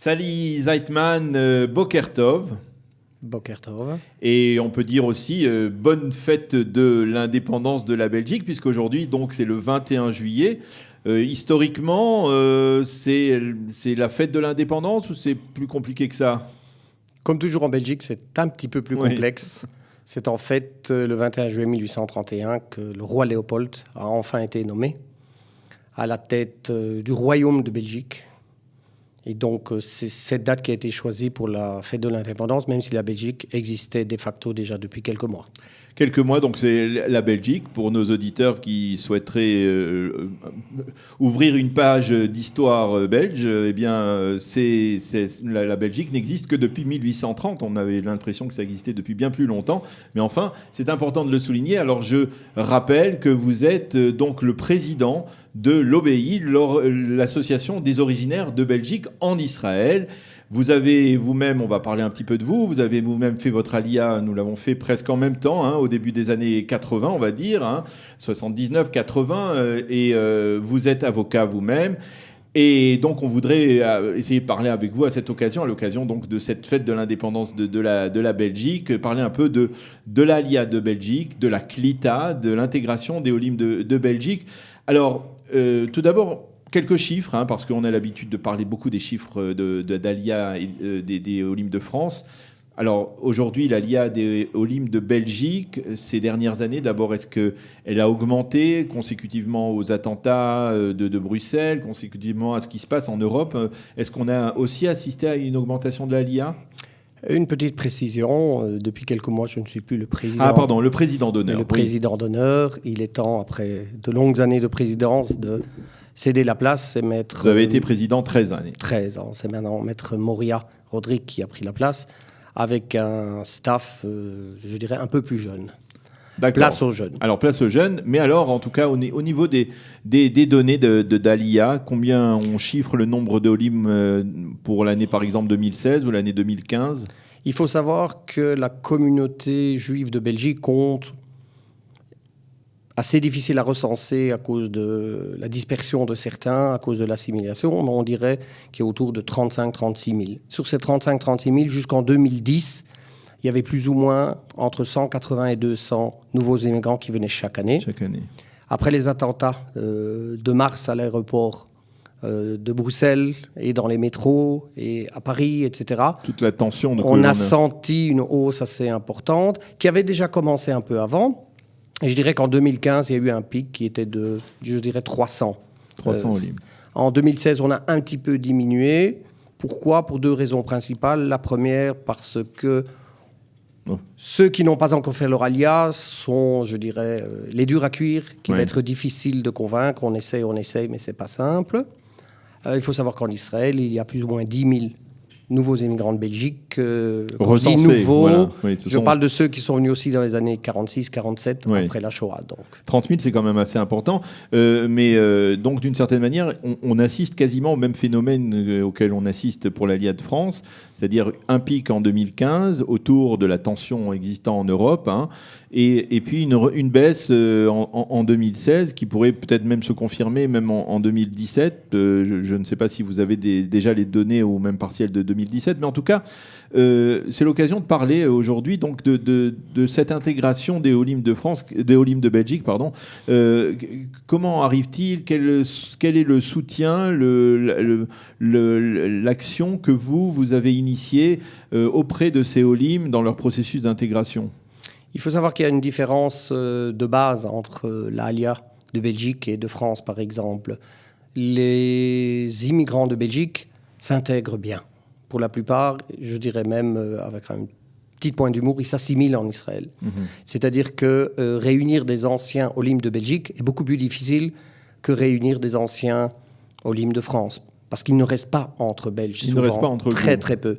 Sally Zeitman, Boker Tov. Boker Tov. Et on peut dire aussi bonne fête de l'indépendance de la Belgique, puisqu'aujourd'hui, donc, c'est le 21 juillet. Historiquement, c'est la fête de l'indépendance ou c'est plus compliqué que ça? Comme toujours en Belgique, c'est un petit peu plus complexe. C'est en fait le 21 juillet 1831 que le roi Léopold a enfin été nommé à la tête du royaume de Belgique. Et donc, c'est cette date qui a été choisie pour la fête de l'indépendance, même si la Belgique existait de facto déjà depuis quelques mois. Quelques mois, donc c'est la Belgique. Pour nos auditeurs qui souhaiteraient ouvrir une page d'histoire belge, eh bien, la Belgique n'existe que depuis 1830. On avait l'impression que ça existait depuis bien plus longtemps. Mais enfin, c'est important de le souligner. Alors, je rappelle que vous êtes donc le président de l'OBI, l'association des originaires de Belgique en Israël. Vous avez vous-même, on va parler un petit peu de vous, vous avez vous-même fait votre alia, nous l'avons fait presque en même temps, au début des années 80, on va dire, 79, 80, et vous êtes avocat vous-même. Et donc, on voudrait essayer de parler avec vous à cette occasion, à l'occasion donc de cette fête de l'indépendance de la Belgique, parler un peu de l'ALIA de Belgique, de la CLITA, de l'intégration des Olim de Belgique. Alors, tout d'abord, quelques chiffres, parce qu'on a l'habitude de parler beaucoup des chiffres d'ALIA et des Olim de France. Alors aujourd'hui, l'ALIA des Olim de Belgique, ces dernières années, d'abord, est-ce qu'elle a augmenté consécutivement aux attentats de Bruxelles, consécutivement à ce qui se passe en Europe? Est-ce qu'on a aussi assisté à une augmentation de l'ALIA? Une petite précision, depuis quelques mois, je ne suis plus le président. Ah pardon, le président d'honneur. Le président d'honneur, il est temps, après de longues années de présidence, de céder la place. C'est maître... Vous avez été président 13 années. 13 ans. C'est maintenant maître Moria Rodrigue qui a pris la place, avec un staff, je dirais, un peu plus jeune. D'accord. Place aux jeunes. Alors, place aux jeunes. Mais alors, en tout cas, au niveau des données d'ALIA, combien on chiffre le nombre d'Olim pour l'année, par exemple, 2016 ou l'année 2015? Il faut savoir que la communauté juive de Belgique compte, assez difficile à recenser à cause de la dispersion de certains, à cause de l'assimilation, mais on dirait qu'il y a autour de 35-36 000. Sur ces 35-36 000, jusqu'en 2010, il y avait plus ou moins entre 180 et 200 nouveaux immigrants qui venaient chaque année. Chaque année. Après les attentats de mars à l'aéroport de Bruxelles et dans les métros et à Paris, etc. Toute la tension. On a senti une hausse assez importante qui avait déjà commencé un peu avant. Et je dirais qu'en 2015, il y a eu un pic qui était de, je dirais, 300. 300 Olim. En 2016, on a un petit peu diminué. Pourquoi? Pour deux raisons principales. La première, parce que ceux qui n'ont pas encore fait leur alia sont, je dirais, les durs à cuire, qui va être difficile de convaincre. On essaye, mais ce n'est pas simple. Il faut savoir qu'en Israël, il y a plus ou moins 10 000 nouveaux immigrants de Belgique. Recensés, nouveaux, voilà. Oui, je parle de ceux qui sont venus aussi dans les années 46-47, après la Shoah. Donc. 30 000, c'est quand même assez important. Mais donc, d'une certaine manière, on assiste quasiment au même phénomène auquel on assiste pour l'ALIA de France, c'est-à-dire un pic en 2015 autour de la tension existant en Europe, et puis une baisse en 2016 qui pourrait peut-être même se confirmer même en 2017. Je ne sais pas si vous avez déjà les données au même partiel de 2017, mais en tout cas, c'est l'occasion de parler aujourd'hui donc de cette intégration des Olim de France, des Olim de Belgique, pardon. Comment arrive-t-il? Quel est le soutien, l'action que vous avez initiée auprès de ces Olim dans leur processus d'intégration? Il faut savoir qu'il y a une différence de base entre l'ALIA de Belgique et de France, par exemple. Les immigrants de Belgique s'intègrent bien. Pour la plupart, je dirais même avec un petit point d'humour, ils s'assimilent en Israël. C'est-à-dire que réunir des anciens Olim de Belgique est beaucoup plus difficile que réunir des anciens Olim de France. Parce qu'ils ne restent pas entre Belges. Ils ne restent pas entre très, très peu.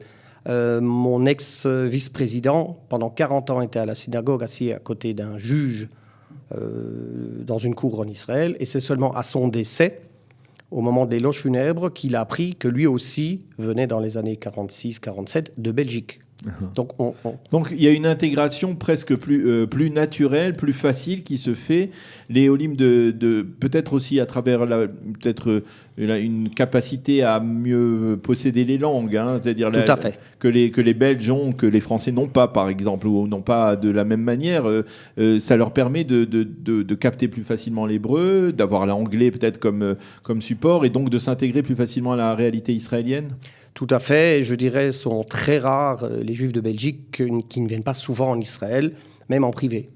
Mon ex-vice-président, pendant 40 ans, était à la synagogue, assis à côté d'un juge dans une cour en Israël. Et c'est seulement à son décès, au moment de l'éloge funèbre, qu'il a appris que lui aussi venait dans les années 46-47 de Belgique. Donc il y a une intégration presque plus naturelle, plus facile qui se fait. Les Olim peut-être aussi à travers une capacité à mieux posséder les langues, hein, c'est-à-dire Tout à fait. que les Belges ont, que les Français n'ont pas, par exemple, ou n'ont pas de la même manière. Ça leur permet de capter plus facilement l'hébreu, d'avoir l'anglais peut-être comme support, et donc de s'intégrer plus facilement à la réalité israélienne. Tout à fait. Je dirais sont très rares les Juifs de Belgique qui ne viennent pas souvent en Israël, même en privé.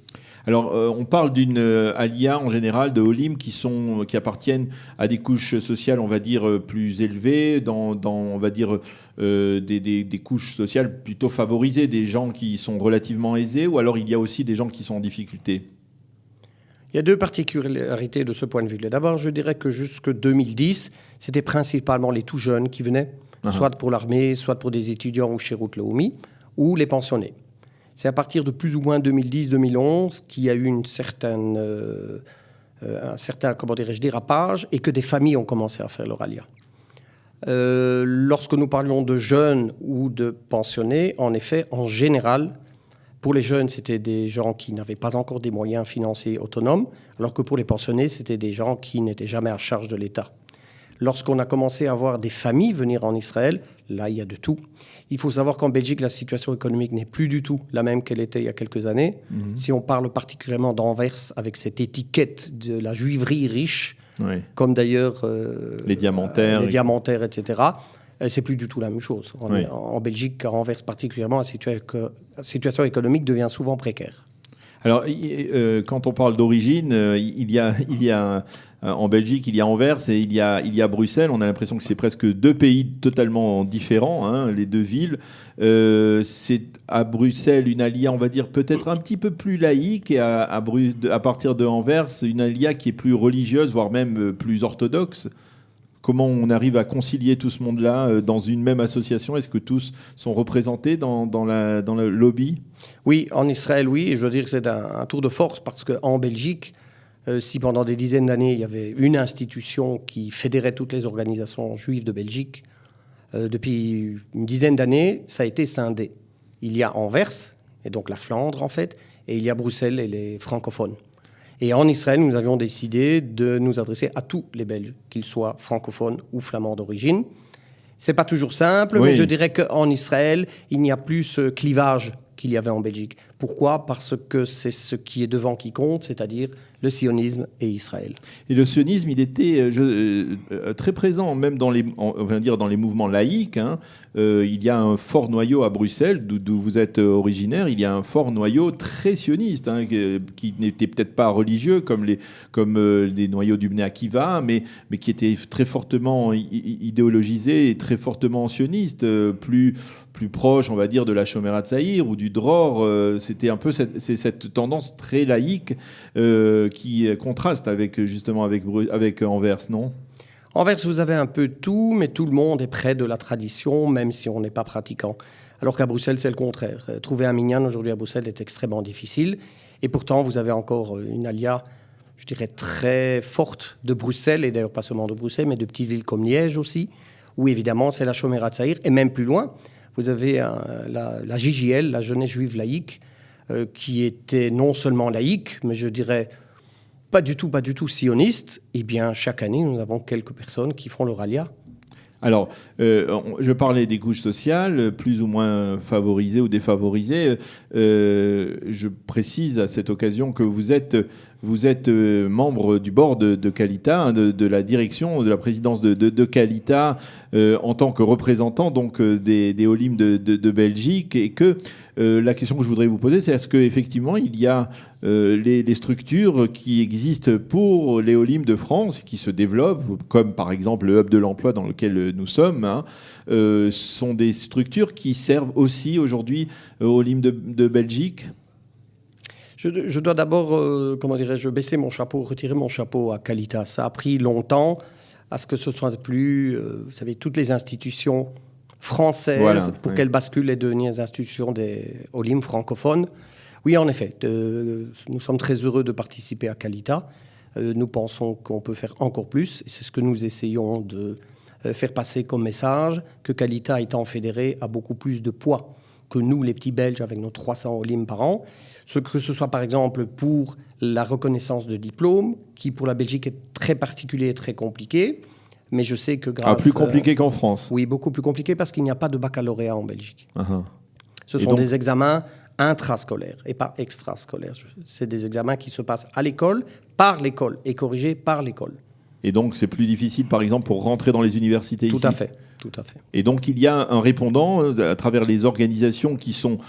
Alors, on parle d'une alia en général de Olim qui appartiennent à des couches sociales, on va dire, plus élevées, dans on va dire, des couches sociales plutôt favorisées, des gens qui sont relativement aisés, ou alors il y a aussi des gens qui sont en difficulté? Il y a deux particularités de ce point de vue. D'abord, je dirais que jusque 2010, c'était principalement les tout jeunes qui venaient, soit pour l'armée, soit pour des étudiants ou chez Route Leumi, ou les pensionnés. C'est à partir de plus ou moins 2010-2011 qu'il y a eu un certain dérapage et que des familles ont commencé à faire leur alia. Lorsque nous parlions de jeunes ou de pensionnés, en effet, en général, pour les jeunes, c'était des gens qui n'avaient pas encore des moyens financiers autonomes, alors que pour les pensionnés, c'était des gens qui n'étaient jamais à charge de l'État. Lorsqu'on a commencé à voir des familles venir en Israël, là, il y a de tout. Il faut savoir qu'en Belgique, la situation économique n'est plus du tout la même qu'elle était il y a quelques années. Si on parle particulièrement d'Anvers, avec cette étiquette de la juiverie riche, comme d'ailleurs les diamantaires, etc., c'est plus du tout la même chose. En Belgique, à Anvers particulièrement, la situation économique devient souvent précaire. Alors, quand on parle d'origine, il y a en Belgique, il y a Anvers et il y a Bruxelles. On a l'impression que c'est presque deux pays totalement différents, hein, les deux villes. C'est à Bruxelles une alia, on va dire, peut-être un petit peu plus laïque, et à partir de Anvers, une alia qui est plus religieuse, voire même plus orthodoxe. Comment on arrive à concilier tout ce monde-là dans une même association? Est-ce que tous sont représentés dans le lobby? Oui, en Israël, oui. Et je veux dire que c'est un tour de force parce qu'en Belgique, si pendant des dizaines d'années, il y avait une institution qui fédérait toutes les organisations juives de Belgique, depuis une dizaine d'années, ça a été scindé. Il y a Anvers, et donc la Flandre en fait, et il y a Bruxelles et les francophones. Et en Israël, nous avions décidé de nous adresser à tous les Belges, qu'ils soient francophones ou flamands d'origine. C'est pas toujours simple, mais je dirais qu'en Israël, il n'y a plus ce clivage qu'il y avait en Belgique. Pourquoi ? Parce que c'est ce qui est devant qui compte, c'est-à-dire le sionisme et Israël. Et le sionisme, il était très présent, même dans les mouvements laïques. Hein. Il y a un fort noyau à Bruxelles, d'où vous êtes originaire. Il y a un fort noyau très sioniste, hein, qui n'était peut-être pas religieux comme les noyaux du Bnei Akiva, mais qui était très fortement idéologisé et très fortement sioniste, plus proche, on va dire, de la Shomer HaTzaïr ou du Dror. C'était un peu cette tendance très laïque qui contraste justement avec Anvers, non ? Anvers, vous avez un peu tout, mais tout le monde est près de la tradition, même si on n'est pas pratiquant. Alors qu'à Bruxelles, c'est le contraire. Trouver un minyan aujourd'hui à Bruxelles est extrêmement difficile. Et pourtant, vous avez encore une alia, je dirais, très forte de Bruxelles, et d'ailleurs pas seulement de Bruxelles, mais de petites villes comme Liège aussi, où évidemment c'est la Shomer HaTzaïr, et même plus loin. Vous avez la JJL, la Jeunesse Juive Laïque, qui était non seulement laïque, mais je dirais pas du tout sioniste. Eh bien, chaque année, nous avons quelques personnes qui font leur alia. Alors, je parlais des couches sociales, plus ou moins favorisées ou défavorisées. Je précise à cette occasion que vous êtes membre du board de Kalita, hein, de la direction, de la présidence de Kalita, en tant que représentant donc des Olim de Belgique, et que la question que je voudrais vous poser, c'est est-ce qu'effectivement il y a les structures qui existent pour les Olim de France, qui se développent, comme par exemple le Hub de l'emploi dans lequel nous sommes, hein, sont des structures qui servent aussi aujourd'hui aux Olim de Belgique? Je dois d'abord, baisser mon chapeau, retirer mon chapeau à Kalita. Ça a pris longtemps à ce que ce soit plus, vous savez, toutes les institutions françaises pour qu'elles basculent et deviennent des institutions des Olim francophones. Oui, en effet, nous sommes très heureux de participer à Kalita. Nous pensons qu'on peut faire encore plus, et c'est ce que nous essayons de faire passer comme message, que Kalita étant fédérée a beaucoup plus de poids que nous, les petits Belges, avec nos 300 Olim par an. Que ce soit par exemple pour la reconnaissance de diplôme, qui pour la Belgique est très particulier et très compliqué. Mais je sais que grâce... plus compliqué qu'en France. Oui, beaucoup plus compliqué parce qu'il n'y a pas de baccalauréat en Belgique. Uh-huh. Ce sont des examens intrascolaires et pas extrascolaires. C'est des examens qui se passent à l'école, par l'école et corrigés par l'école. Et donc, c'est plus difficile, par exemple, pour rentrer dans les universités ici. Tout à fait. Et donc, il y a un répondant à travers les organisations qui sont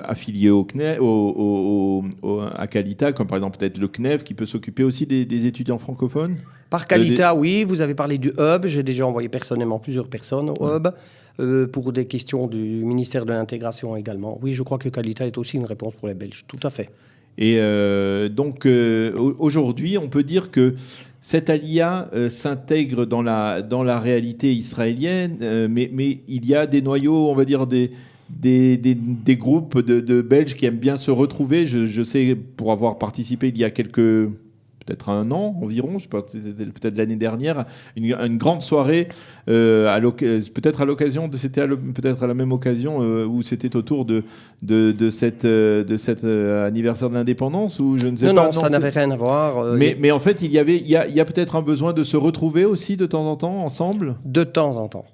affiliées au CNEF, à Calita, comme par exemple peut-être le CNEF, qui peut s'occuper aussi des étudiants francophones. Par Calita, oui. Vous avez parlé du hub. J'ai déjà envoyé personnellement plusieurs personnes au hub. Pour des questions du ministère de l'Intégration également. Oui, je crois que Calita est aussi une réponse pour les Belges. Tout à fait. Et donc, aujourd'hui, on peut dire que cette alia s'intègre dans la réalité israélienne, mais il y a des noyaux, on va dire, des groupes de Belges qui aiment bien se retrouver. Je sais, pour avoir participé il y a peut-être un an environ, je sais pas, peut-être l'année dernière, une grande soirée, peut-être à l'occasion, peut-être à la même occasion où c'était autour de cet anniversaire de l'indépendance, ou je ne sais pas. Non, ça n'avait rien à voir. Mais en fait, il y a peut-être un besoin de se retrouver aussi de temps en temps ensemble. De temps en temps.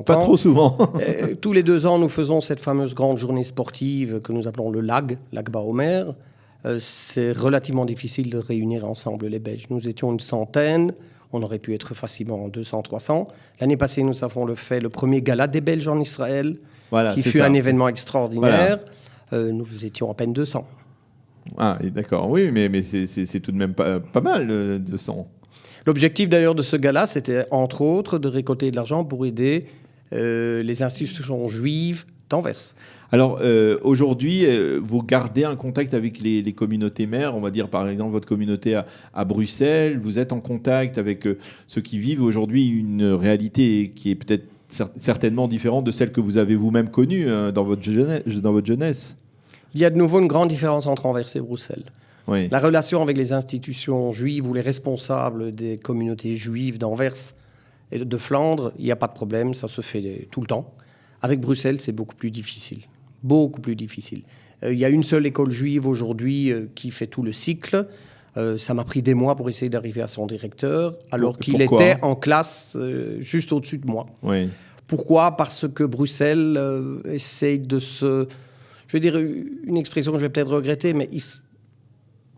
Pas trop souvent. Tous les 2 ans, nous faisons cette fameuse grande journée sportive que nous appelons le LAG Baomer. C'est relativement difficile de réunir ensemble les Belges. Nous étions une centaine, on aurait pu être facilement 200, 300. L'année passée, nous avons fait le premier gala des Belges en Israël, qui fut un événement extraordinaire. Voilà. Nous étions à peine 200. Ah, d'accord, oui, mais c'est tout de même pas mal, 200. L'objectif d'ailleurs de ce gala, c'était entre autres de récolter de l'argent pour aider les institutions juives d'Anvers. Alors, aujourd'hui, vous gardez un contact avec les communautés mères, on va dire par exemple votre communauté à Bruxelles, vous êtes en contact avec ceux qui vivent aujourd'hui une réalité qui est peut-être certainement différente de celle que vous avez vous-même connue dans votre jeunesse. Il y a de nouveau une grande différence entre Anvers et Bruxelles. Oui. La relation avec les institutions juives ou les responsables des communautés juives d'Anvers et de Flandre, il n'y a pas de problème, ça se fait tout le temps. Avec Bruxelles, c'est beaucoup plus difficile. Beaucoup plus difficile. Il y a une seule école juive aujourd'hui qui fait tout le cycle. Ça m'a pris des mois pour essayer d'arriver à son directeur, alors qu'il était en classe juste au-dessus de moi. Oui. Pourquoi ? Parce que Bruxelles essaye de se... Je vais dire une expression que je vais peut-être regretter, mais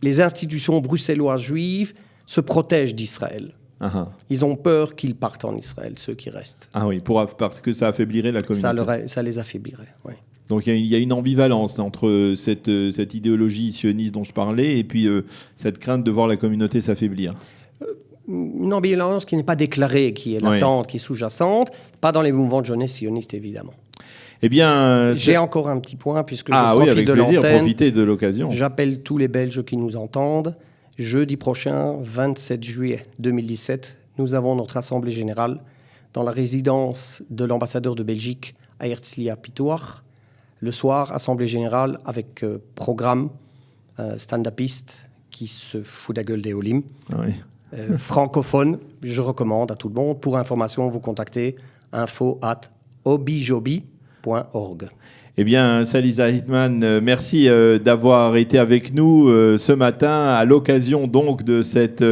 les institutions bruxelloises juives se protègent d'Israël. Uh-huh. Ils ont peur qu'ils partent en Israël, ceux qui restent. Ah oui, parce que ça affaiblirait la communauté. Ça les affaiblirait, oui. Donc il y a une ambivalence entre cette idéologie sioniste dont je parlais et puis cette crainte de voir la communauté s'affaiblir. Une ambivalence qui n'est pas déclarée, qui est latente, qui est sous-jacente, pas dans les mouvements de jeunesse sionistes évidemment. Eh bien, j'ai encore un petit point puisque je profite de l'antenne. Profitez de l'occasion. J'appelle tous les Belges qui nous entendent. Jeudi prochain, 27 juillet 2017, nous avons notre assemblée générale dans la résidence de l'ambassadeur de Belgique à Herzliya Pittoar. Le soir, assemblée générale avec programme stand-upiste qui se fout de la gueule des Olim. Ah oui. Francophone, je recommande à tout le monde. Pour information, vous contactez info@obijobi.org. Eh bien, Sally Heitman, merci d'avoir été avec nous ce matin à l'occasion donc de cette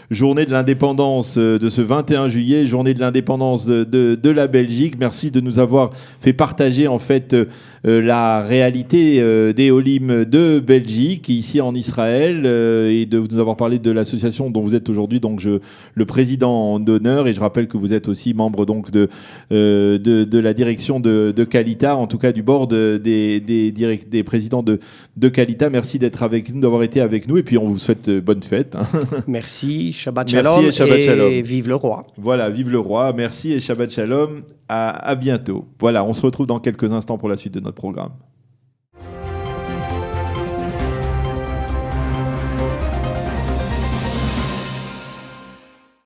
journée de l'indépendance de ce 21 juillet, journée de l'indépendance de la Belgique. Merci de nous avoir fait partager en fait la réalité des Olim de Belgique ici en Israël et de nous avoir parlé de l'association dont vous êtes aujourd'hui donc le président d'honneur, et je rappelle que vous êtes aussi membre donc de la direction de Calita, en tout cas du board des présidents de Calita. Merci d'être avec nous, d'avoir été avec nous, et puis on vous souhaite bonne fête. Merci, Shabbat Shalom. Merci et Shabbat Shalom. Et vive le roi. Voilà, vive le roi. Merci et Shabbat Shalom. À bientôt. Voilà, on se retrouve dans quelques instants pour la suite de notre programme.